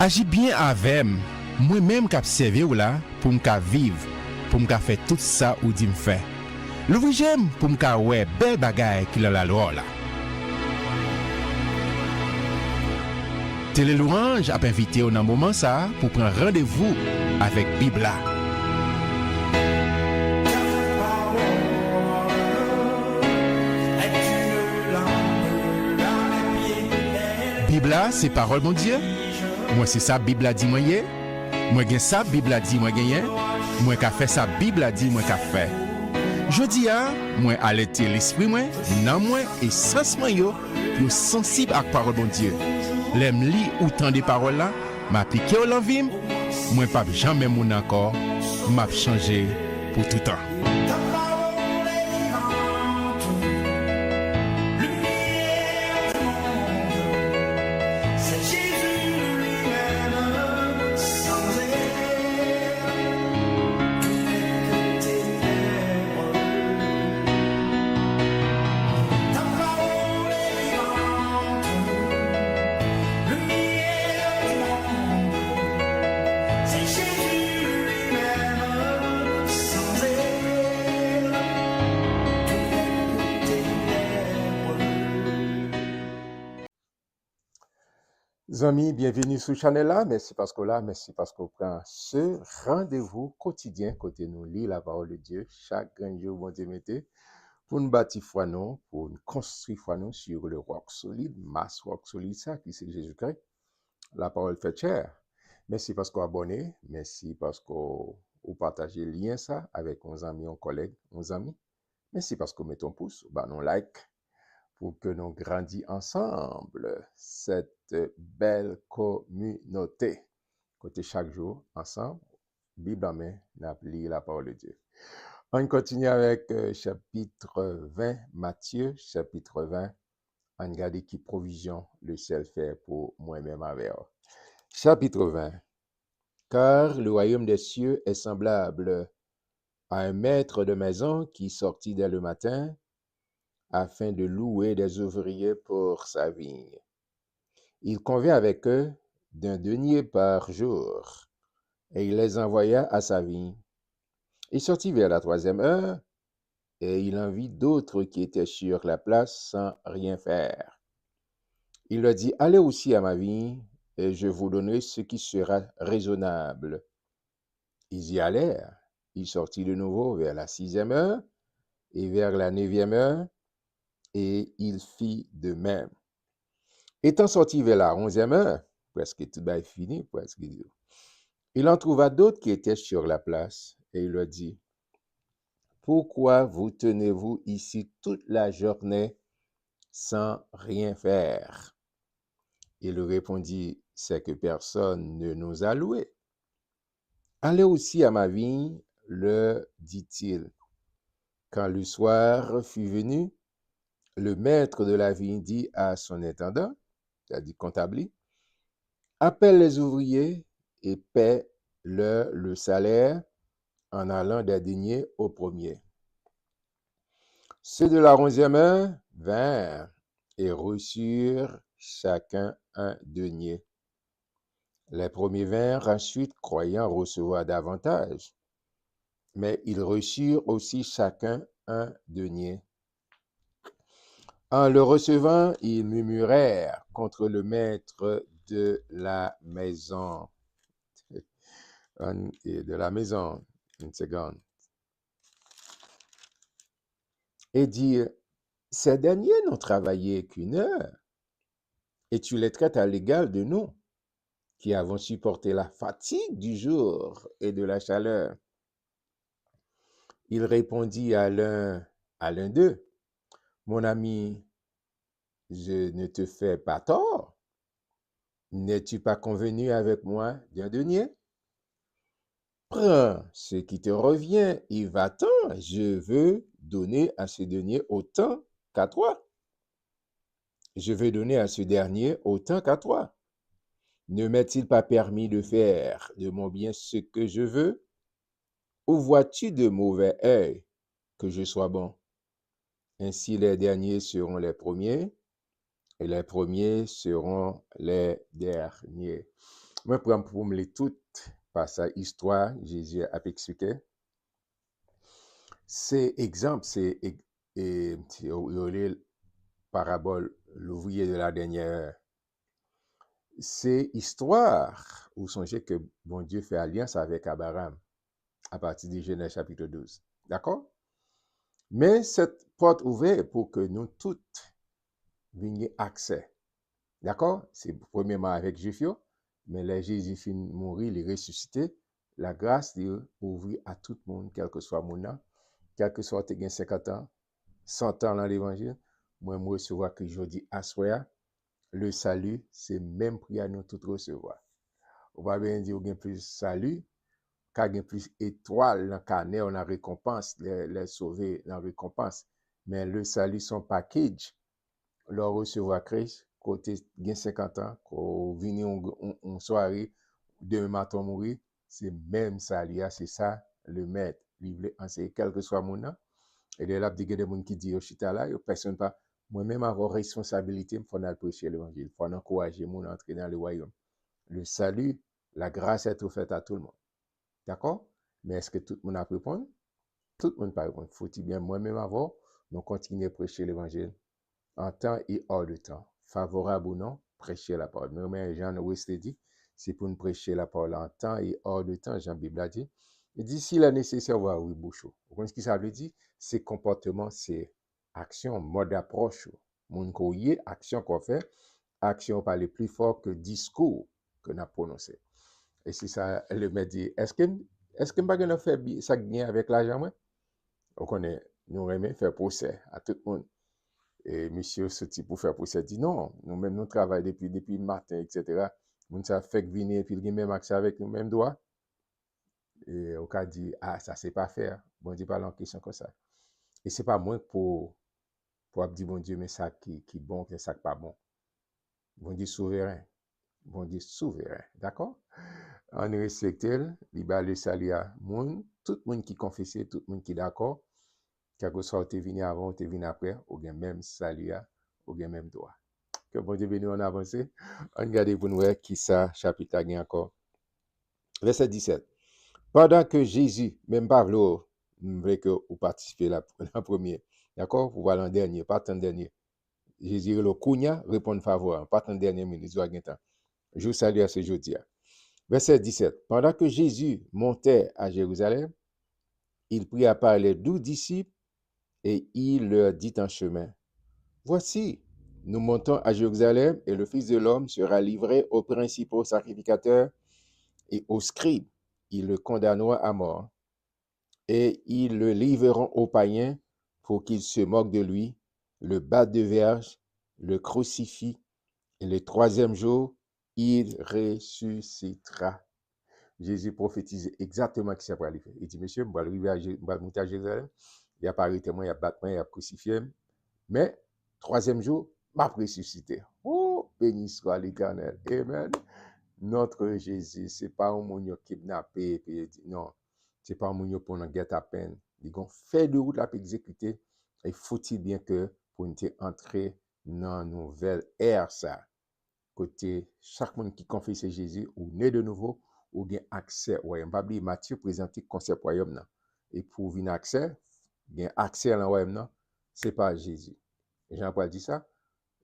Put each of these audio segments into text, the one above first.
Agis bien avec moi-même qui observe ou là pour me vivre, pour me faire tout ça ou dit me faire. L'ouvrir j'aime pour me ouais belle bagaille qui la loi là. Télé Louange a invité au moment ça pour prendre rendez-vous avec Bibla. Bibla c'est parole mon Dieu. Moi c'est ça Bible a dit moi yé. Moi gen ça Bible a dit moi gagné. Moi qu'a fait ça Bible a dit moi qu'a fait. Jodi a moi alerter l'esprit moi, nan moi et sens moi yo sensible à parole bon Dieu. L'aime li ou tant des paroles là, m'appliquer au l'envie, moi pas jamais mon encore, m'a changé pour tout temps. Amis, bienvenue sur le channel là. Merci parce qu'on prend ce rendez-vous quotidien côté nous lit la parole de Dieu chaque grand jour bon Dieu mettez pour nous bâtir foi nous, pour nous construire foi nous sur le roc solide, masse roc solide ça qui c'est Jésus-Christ. La parole fait chair. Merci parce qu'on abonné, merci parce qu'on partagez le lien ça avec nos amis, nos collègues, nos amis. Merci parce qu'on met ton pouce, non like. Pour que nous grandissions ensemble cette belle communauté. Côté chaque jour, ensemble, Bible en main, nous lisons la parole de Dieu. On continue avec chapitre 20, Matthieu, chapitre 20. On regarde qui provision le ciel fait pour moi-même avec eux. Chapitre 20. Car le royaume des cieux est semblable à un maître de maison qui sortit dès le matin afin de louer des ouvriers pour sa vigne. Il convint avec eux d'un denier par jour, et il les envoya à sa vigne. Il sortit vers la 3e heure, et il en vit d'autres qui étaient sur la place sans rien faire. Il leur dit, allez aussi à ma vigne, et je vous donnerai ce qui sera raisonnable. Ils y allèrent. Il sortit de nouveau vers la 6e heure, et vers la 9e heure, et il fit de même. Étant sorti vers la 11e heure, presque tout est fini, presque, il en trouva d'autres qui étaient sur la place, et il leur dit, pourquoi vous tenez-vous ici toute la journée sans rien faire? Il répondit, c'est que personne ne nous a loués. Allez aussi à ma vigne, leur dit-il. Quand le soir fut venu, le maître de la vigne dit à son intendant, c'est-à-dire comptable, appelle les ouvriers et paie-leur le salaire en allant des deniers au premier. Ceux de la 11e heure vinrent et reçurent chacun un denier. Les premiers vinrent ensuite, croyant recevoir davantage, mais ils reçurent aussi chacun un denier. En le recevant, ils murmurèrent contre le maître de la maison. Une seconde. Et dire, ces derniers n'ont travaillé qu'une heure, et tu les traites à l'égal de nous, qui avons supporté la fatigue du jour et de la chaleur. Il répondit à l'un d'eux, mon ami, je ne te fais pas tort. N'es-tu pas convenu avec moi d'un denier? Prends ce qui te revient et va-t'en. Je veux donner à ce dernier autant qu'à toi. Je veux donner à ce dernier autant qu'à toi. Ne m'est-il pas permis de faire de mon bien ce que je veux? Ou vois-tu de mauvais œil que je sois bon? Ainsi les derniers seront les premiers, et les premiers seront les derniers. Moi, pour me lire toute par sa histoire, Jésus a expliqué. C'est exemple, parabole, l'ouvrier de la dernière heure. C'est histoire où songez que bon Dieu fait alliance avec Abraham à partir du Genèse chapitre 12. D'accord? Mais cette porte ouverte pour que nous toutes venions accès. D'accord? C'est premièrement avec Jésus, mais les Jésus fin mourir, il est ressuscité. La grâce de ouvrir à tout le monde, quel que soit mon âme, quel que soit tes 50 ans, 100 ans dans l'évangile, moi, je recevoir que je dis à soi, le salut, c'est même prix à nous tout recevoir. On va bien dire qu'il y a plus salut, qu'il y a plus étoiles dans le carnet, on a récompense, les sauver dans la récompense. Mais le salut, son package, leur recevoir Christ, côté 50 ans, quand venir en soirée, demain matin mourir, c'est même salut, c'est ça le maître. Il veut enseigner quel que soit mon nom. Et de là, il y a des gens qui disent, chita là, personne pas, moi-même avoir responsabilité, il faut prêcher l'évangile, il faut encourager les gens à entrer dans le royaume. Le salut, la grâce est offerte à tout le monde. D'accord? Mais est-ce que tout le monde a répondre? Tout le monde pas répondre. Faut-il bien moi-même avoir, nous continuer à prêcher l'évangile en temps et hors de temps, favorable ou non, prêcher la parole. Mais Jean West dit, c'est pour nous prêcher la parole en temps et hors de temps, Jean Bible a dit. Il dit, s'il est nécessaire, voir oui, bouchou. Vous comprenez ce que ça veut dire? C'est comportement, c'est action, mode d'approche. Mon courrier, action qu'on fait, action parler plus fort que discours que nous prononcé. Et c'est ça, le maître dit, est-ce que je ne vais pas faire ça bien avec l'argent, moi? On connaît, nous aimons faire procès à tout le monde. Et monsieur, ce type pour faire procès, dit non, nous-mêmes, nous travaillons depuis le matin, etc. Nous ça fait que venir, puis il même accès avec nous-mêmes droits. Et on a dit, ah, ça, c'est pas faire. Bon Dieu, pas en question comme ça. Et c'est pas moi pour dire, bon Dieu, mais ça qui bon, que ça qui pas bon. Bon Dieu souverain. Bon Dieu souverain. D'accord? On respecte, il va le salut à monde, tout le monde qui confesse, tout le monde qui est d'accord. Quel que soit tu venu avant, tu venu après, ou bien même salut, ou bien même droit. Que bon Dieu bénisse, on avance. On regarde pour nous voir qui ça, chapitre a encore. Verset 17. Pendant que Jésus, même pas vous voulez que vous participez la première. D'accord? Vous voilà en dernier, pas en dernier. Jésus, le Kounia, répond favorable, pas en dernier minute, je vous salue à ce jeudi. Verset 17. Pendant que Jésus montait à Jérusalem, il pria par les 12 disciples et il leur dit en chemin, voici, nous montons à Jérusalem et le Fils de l'homme sera livré aux principaux sacrificateurs et aux scribes. Ils le condamneront à mort et ils le livreront aux païens pour qu'ils se moquent de lui, le battent de verge, le crucifient et le troisième jour, il ressuscitera. Jésus prophétise exactement ce qui s'est arrivé. Il dit, monsieur, je vais monter à Jérusalem, il a pas arrêté moi, il a battu moi, il a crucifié, mais troisième jour, m'a ressuscité. Oh, béni soit l'Éternel. Amen. Notre Jésus, ce n'est pas un moun kidnappé, non, ce n'est pas un moun pour nous guette à peine. Ils ont fait de route la exécuter. Il faut-il bien que pour nous entrer dans une nouvelle ère, ça. Côté, chaque monde qui confesse Jésus ou né de nouveau, ou bien accès au royaume. Pas oublier, Matthieu présente le concept royaume. Et pour venir accès, bien accès à la royaume, ce n'est pas Jésus. Jean-Paul dit ça.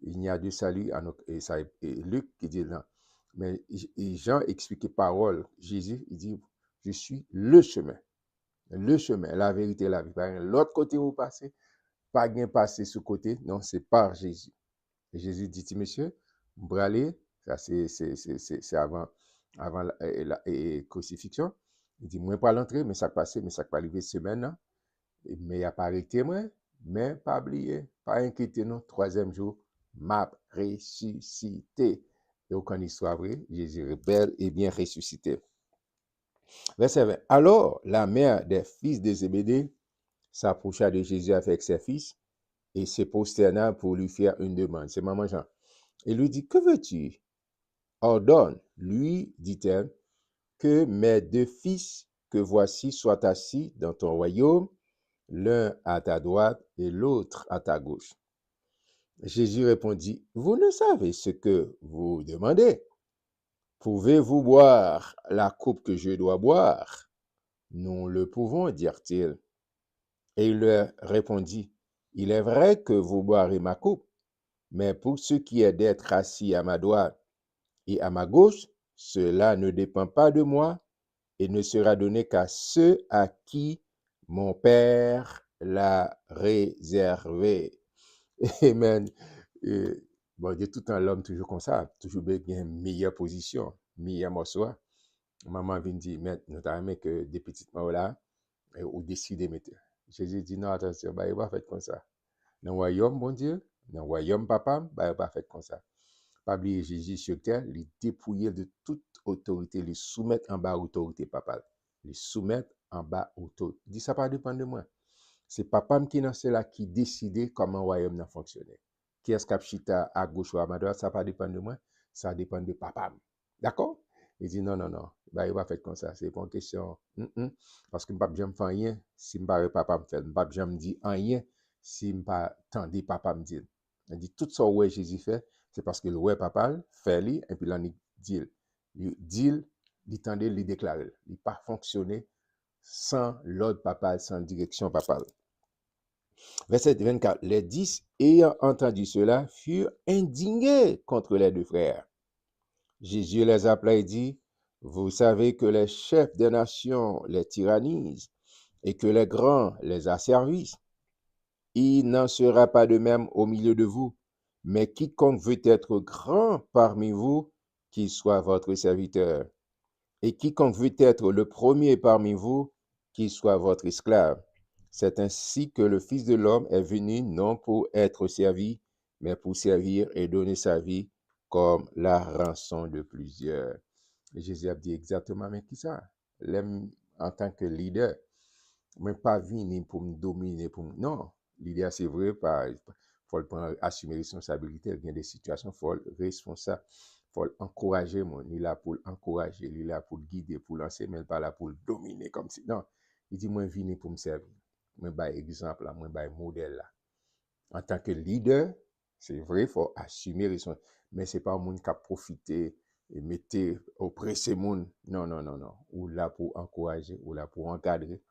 Il n'y a de salut et ça et Luc qui dit là. Mais Jean explique parole. Jésus, il dit, je suis le chemin, la vérité, la vie. L'autre côté où vous passez, pas bien passer ce côté, non, c'est par Jésus. Et Jésus dit, monsieur, braler, ça c'est avant la crucifixion. Il dit, moi pas l'entrée, mais ça passe, mais ça pas arriver semaine. Mais il n'y a pas arrêté, moi, mais pas oublier, pas inquiéter, non, troisième jour, m'a ressuscité. Et aucune histoire vraie, Jésus est bel et bien ressuscité. Verset 20. Alors, la mère des fils de Zébédée s'approcha de Jésus avec ses fils et se prosterna pour lui faire une demande. C'est maman Jean. Et lui dit, que veux-tu? Ordonne, lui, dit-elle, que mes 2 fils que voici soient assis dans ton royaume, l'un à ta droite et l'autre à ta gauche. Jésus répondit, vous ne savez ce que vous demandez. Pouvez-vous boire la coupe que je dois boire? Nous le pouvons, dirent-ils. Et il leur répondit, il est vrai que vous boirez ma coupe, mais pour ce qui est d'être assis à ma droite et à ma gauche, cela ne dépend pas de moi et ne sera donné qu'à ceux à qui mon Père l'a réservé. Amen. Bon, Dieu, tout un l'homme toujours comme ça, toujours bien une meilleure position, meilleure morceau. Maman vient dire, mais notamment que des petites mains là, ou décider mettre. Jésus dit, non, attention, bah, il va faire comme ça. Dans le royaume, bon Dieu, dans le royaume, papa, bah, il va faire comme ça. Pas oublier Jésus sur terre, il dépouiller de toute autorité, il soumettre en bas autorité, papa. Il soumettre en bas autorité. Il dit, ça pas dépend de moi. C'est papa qui dans cela qui décide comment le royaume a fonctionné. Qui est-ce qui a chita à gauche ou à ma droite, ça pas dépend de moi, ça dépend de papa. D'accord? Il dit non, non, non, bah, il va faire comme ça, c'est pas une question. Parce que je ne peux pas faire rien si je ne papa me fait. Je ne peux pas dire rien si je ne pas tendre papa me dire. Il dit tout ça que Jésus fait, c'est parce que le ouais papa fait lui, et puis là, il dit, il tendait, il déclare. Il n'a pas fonctionné sans l'ordre papa, sans direction papa. Verset 24. Les 10, ayant entendu cela, furent indignés contre les deux frères. Jésus les appela et dit, vous savez que les chefs des nations les tyrannisent et que les grands les asservissent. Il n'en sera pas de même au milieu de vous, mais quiconque veut être grand parmi vous, qu'il soit votre serviteur. Et quiconque veut être le premier parmi vous, qu'il soit votre esclave. C'est ainsi que le Fils de l'homme est venu non pour être servi, mais pour servir et donner sa vie comme la rançon de plusieurs. Et Jésus a dit exactement, mais qui ça? L'aime en tant que leader, mais pas venir pour me dominer, Non, leader, c'est vrai, il faut assumer responsabilité. Il y a des situations, il faut être responsable. Il faut encourager, il est là pour encourager, il est là pour guider, pour lancer, mais pas là pour dominer comme si. Non, il dit, moi, venir pour me servir. Moi, par exemple, moi, par modèle là. En tant que leader, c'est vrai, il faut assumer responsabilité, mais ce n'est pas un monde qui a profité et mettre oppresser le monde. Non, non, non, non. Ou là pour encourager, ou là pour encadrer,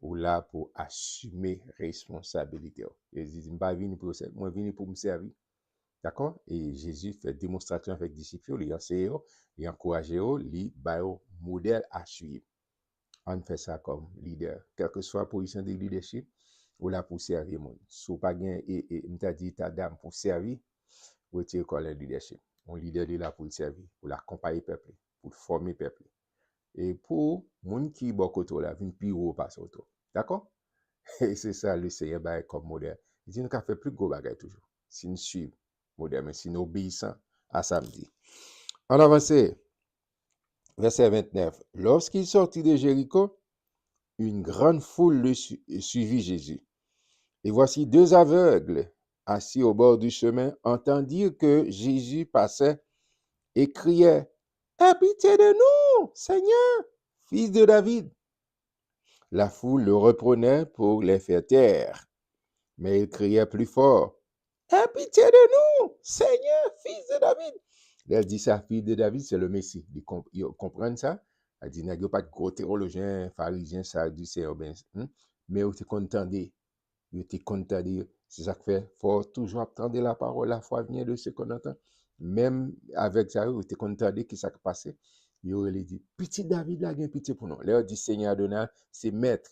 ou là pour assumer responsabilité. Et il dit, je ne pas venir pour ça, moi, venir pour me servir. D'accord? Et Jésus fait démonstration avec les disciples, il enseigne, il encourage, il bat modèle à suivre. On fait ça comme leader, quelle que soit la position de leadership, ou là pour servir le monde. Si vous n'avez pas et dit ta dame pour servir, vous êtes comme le leadership. Un leader est là pour le servir, pour l'accompagner le peuple, pour former le peuple. Et pour les gens qui sont beaucoup là, viennent plus haut passer autour. D'accord? Et c'est ça le Seigneur comme modèle. Il dit nous avons fait plus gros bagaille toujours. Si nous suivons modèle, mais si nous obéissons à samedi. En avancé, verset 29. Lorsqu'il sortit de Jéricho, une grande foule le suivit Jésus. Et voici deux aveugles assis au bord du chemin entendirent que Jésus passait et criaient, aie pitié de nous, Seigneur, fils de David. La foule le reprenait pour les faire taire, mais il criait plus fort, aie pitié de nous, Seigneur, fils de David. Elle dit ça, fils de David, c'est le Messie. Ils comprennent ça? Elle dit, il n'y a pas de gros théologiens, pharisiens, ça du Seigneur, mais vous êtes content vous êtes content c'est ça que fait, il faut toujours attendre la parole, la foi vient de ce qu'on entend. Même avec ça, vous êtes content de ce qui s'est passé. Il aurait dit, petit David, là, il a pitié pour nous. Là, dit Seigneur Adonai, c'est maître,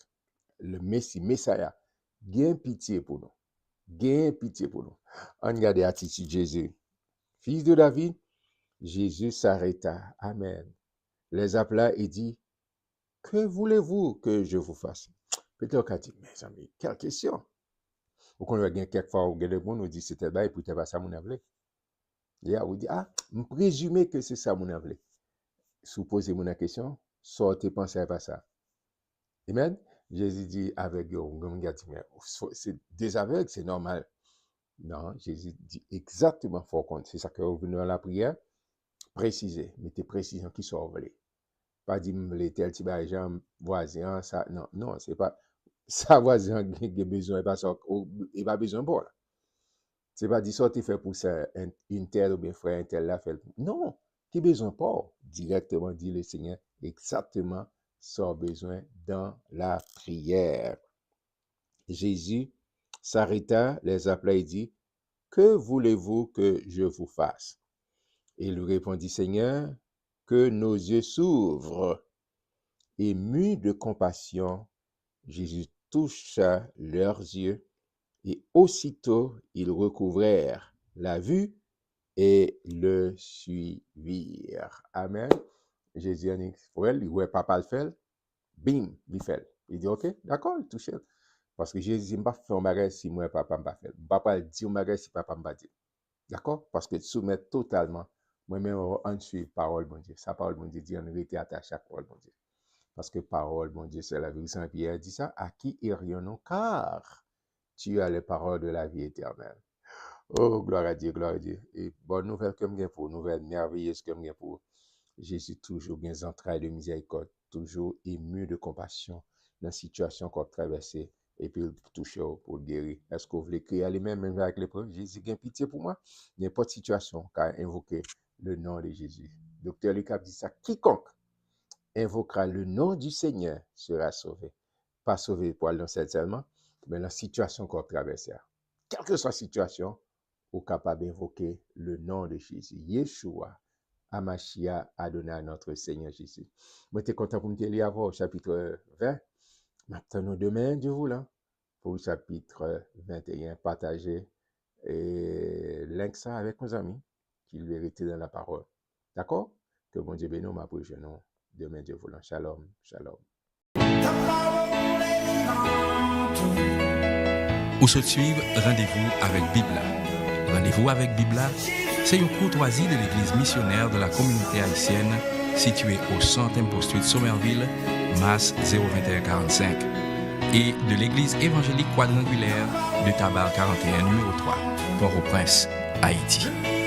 le Messie, Messiah, gain pitié pour nous. Gain pitié pour nous. On regarde l'attitude de Jésus. Fils de David, Jésus s'arrêta. Amen. Les appela et dit, que voulez-vous que je vous fasse? Peut-être qu'on dit, mes amis, quelle question? Ou qu'on a quelquefois, on a des gens qui disent, c'était là, et puis c'est ça mon avlé. Et on dit, ah, je présume que c'est ça mon avlé. Si vous posez mon question, sortez, pensez à ça. Amen. Jésus dit avec eux, c'est des aveugles, c'est normal. Non, Jésus dit exactement fort compte. C'est ça que vous venez à la prière, préciser, mettez précision qui sont volés. Pas dire les tel petit gens voisin, ça, non, non, c'est pas ça voisin qui a besoin, pas ça, il pas besoin pour là. C'est pas dire sortir faire pour ça, une tel ou bien frère, un tel là fait. Non, Qui besoin pas? Directement, dit le Seigneur, exactement son besoin dans la prière. Jésus s'arrêta, les appela et dit, que voulez-vous que je vous fasse? Et il lui répondit, Seigneur, que nos yeux s'ouvrent. Et mu de compassion, Jésus toucha leurs yeux, et aussitôt ils recouvrèrent la vue et le suivirent. Amen. Jésus a dit, il voit papa le fait, bim, il fait. Il dit, ok, d'accord, il touche. Parce que Jésus ne va pas faire un bagage si moi papa ne va pas faire. Je ne va pas dire un bagage si papa ne va pas dire. D'accord? Parce que soumettre totalement, moi-même, on suit parole, mon Dieu. Sa parole, mon Dieu, dit, on est attaché à parole, mon Dieu. Parce que parole, mon Dieu, c'est la vie. Saint Pierre dit ça, à qui irions-nous? Car tu as les paroles de la vie éternelle. Oh, gloire à Dieu, gloire à Dieu. Et bonne nouvelle comme bien pour, nouvelle merveilleuse comme bien pour. Jésus toujours bien entrailles de miséricorde, toujours ému de compassion dans la situation qu'on traverse et puis il touche pour guérir. Est-ce que vous voulez crier à lui-même, même avec l'épreuve? Jésus, gagne pitié pour moi. N'importe situation qu'a invoqué le nom de Jésus. Docteur Lucas dit ça, quiconque invoquera le nom du Seigneur sera sauvé. Pas sauvé pour aller dans cette seulement, mais la situation qu'on traverse. Quelle que soit la situation, vous êtes capable d'invoquer le nom de Jésus. Yeshua, Amashia, Adonai à notre Seigneur Jésus. Moi, je suis content pour me lire au chapitre 20. Maintenant, demain, Dieu vous là, pour le chapitre 21, partager et link ça avec nos amis qui le vérité dans la parole. D'accord? Que bon Dieu bénisse, m'approche nous. Demain, Dieu voulant. Shalom, shalom. Ou se suivre, rendez-vous avec Bibla. Rendez-vous avec Bibla, c'est une courtoisie de l'église missionnaire de la communauté haïtienne située au 100e Street Somerville, Mass 02145, et de l'église évangélique quadrangulaire de Tabar 41, numéro 3, Port-au-Prince, Haïti.